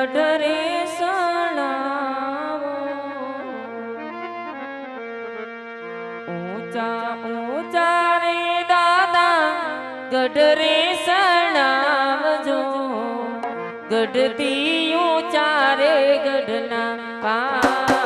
ગઢરે સણાવો ઊંચા ઊંચા રે દાદા ગઢરે સણાવજો ગઢથી ઊંચા રે ગઢના પા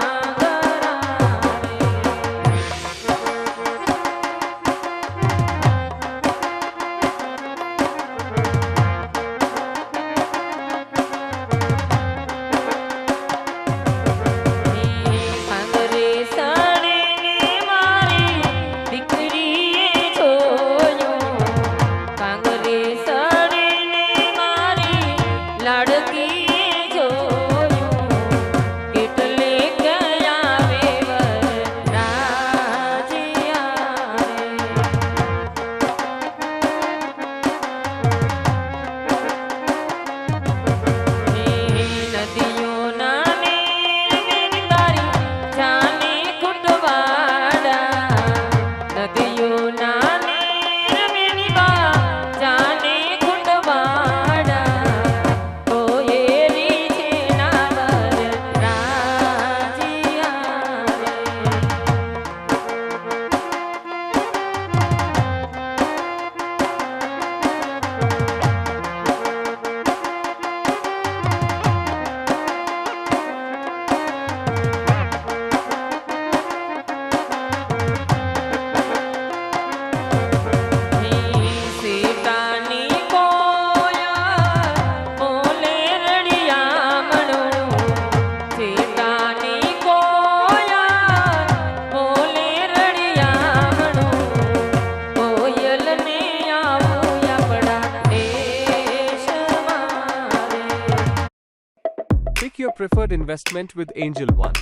Pick your preferred investment with Angel One.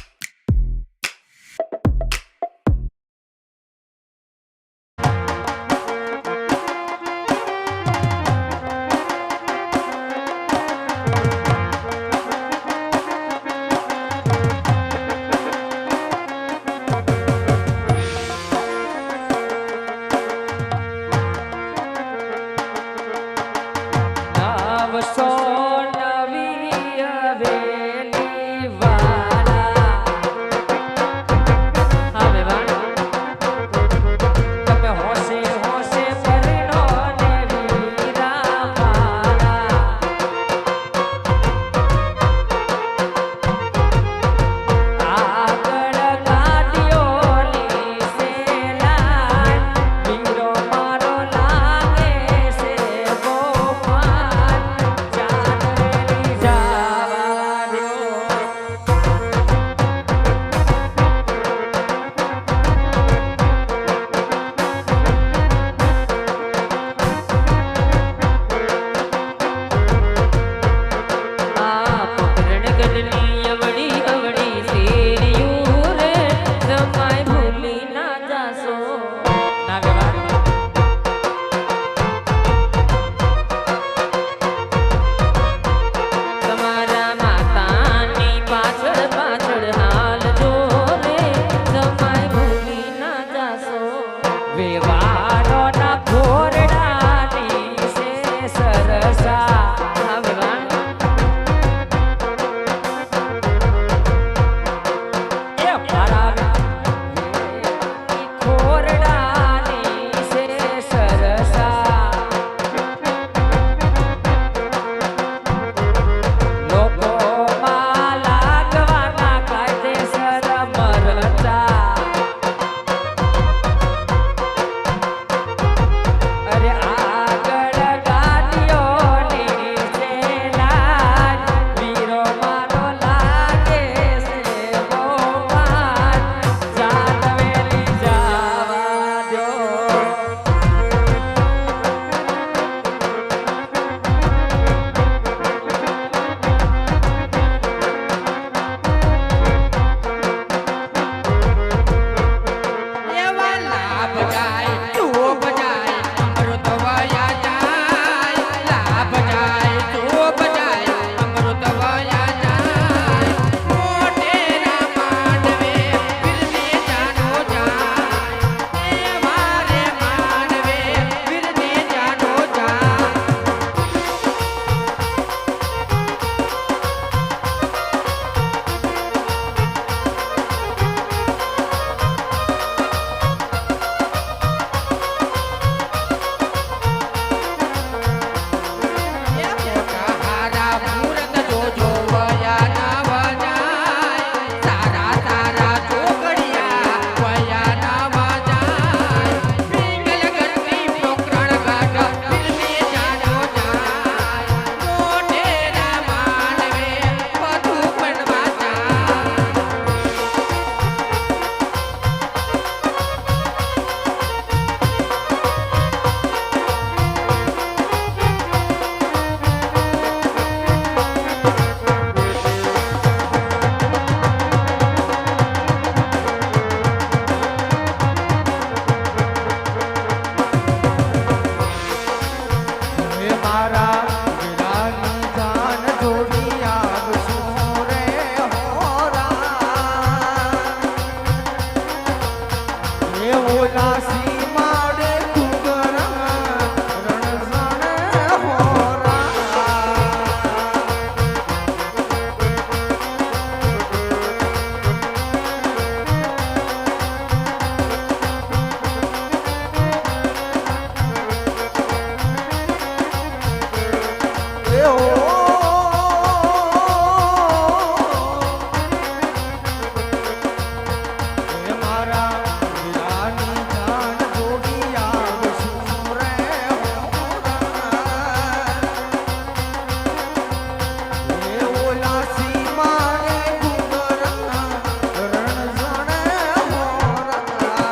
નવી હવેલી વાલા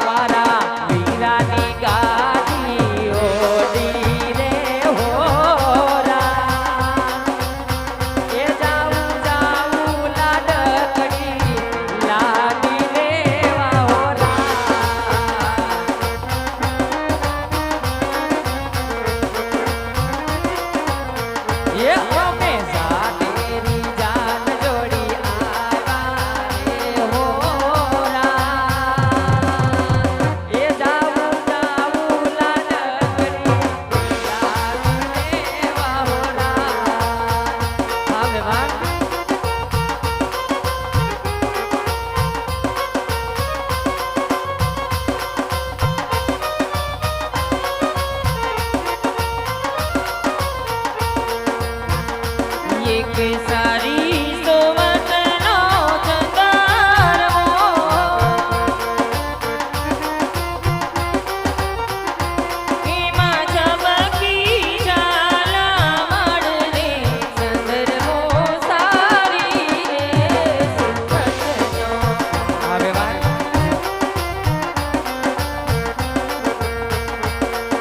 મારા વીરાની ગાડી ઓડી રે હોરા એ જાવું જાવું લાડકડી લાડી લેવા હોરા એ અમે જાતેરી જાન જોડી આવ્યા રે હોરા એ જાવું જાવું લાડકડી લાડી લેવા હોરા આવે વાહ એક સારી સોવનનો ચંગારવો એમાં ચમકી ઝાલા મળે ચંદ્રવો સારી રે સુખનો આવે વાત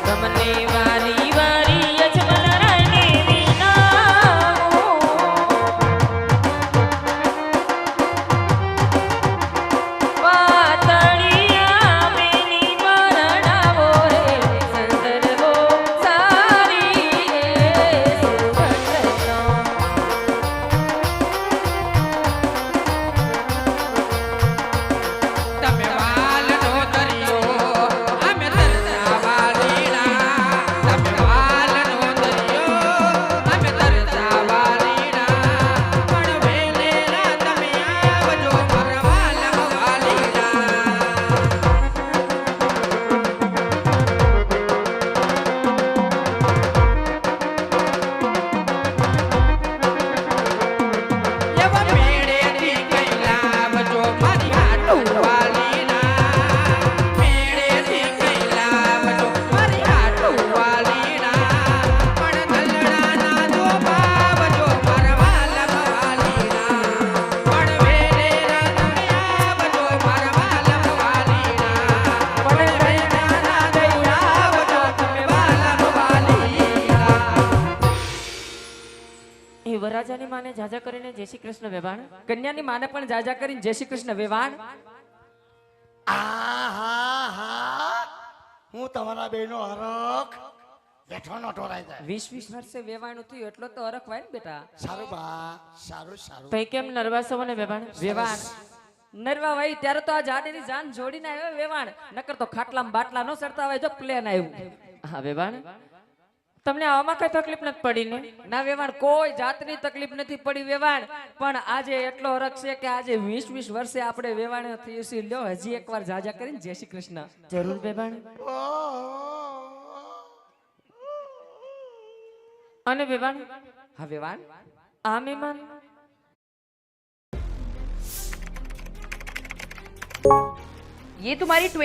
તમને વારી વારી અજમલ રાને વિના પાતળિયા મેલી પરણાવો રે સંદર્ભો સારી રે સુખનો તમે વાલનો દરિયો અમે તરતા વાલીડા તમે વાલનો દરિયો અમે તરતા વાલીડા પણ વેલેરા તમે આવજો મારા વાલમ વાલીડા એવા મેળેથી કૈલા આવજો મારી આટું વાલીડા મેળેથી કૈલા આવજો મારી આટું વાલીડા પણ દલડાના જો બાવજો મારા વાલમ વાલીડા પણ વેલેરા તમે આવજો મારા વાલમ વાલીડા પણ વેલેરા તમે આવજો તમે વાલમ વાલીડા એ વરરાજાની માને જાજા કરીને જય શ્રી કૃષ્ણ વેવાણ કન્યાની માને પણ જાજા કરીને જય શ્રી કૃષ્ણ વેવાણ આહા હું તમારા બેનો હરખ બેઠો નોટો રાઈ જાય 20 વર્ષે વેવાણ થયું એટલો તો હરખ વાય ને બેટા સારું બા સારું સારું તઈ કેમ નરવા છો મને વેવાણ વેવાણ નરવા વાઈ ત્યારે તો આ જાડેની જાન જોડીને આવ્યો વેવાણ નકર તો ખાટલામાં બાટલા નો ચડતા હોય જો પ્લેન આવ્યું હા વેવાણ તમને આવામાં કઈ તકલીફ નથી પડી ને ના વેવાણ કોઈ જાતની તકલીફ નથી પડી વેવાણ પણ આજે એટલો હરખ છે કે આજે 20 વર્ષે આપણે વેવાણ થયું છે લ્યો હજી એકવાર જાજા કરીને જય શ્રી કૃષ્ણ જરૂર વેવાણ અને વેવાણ હા વેવાણ આ મહેમાન ये तुम्हारी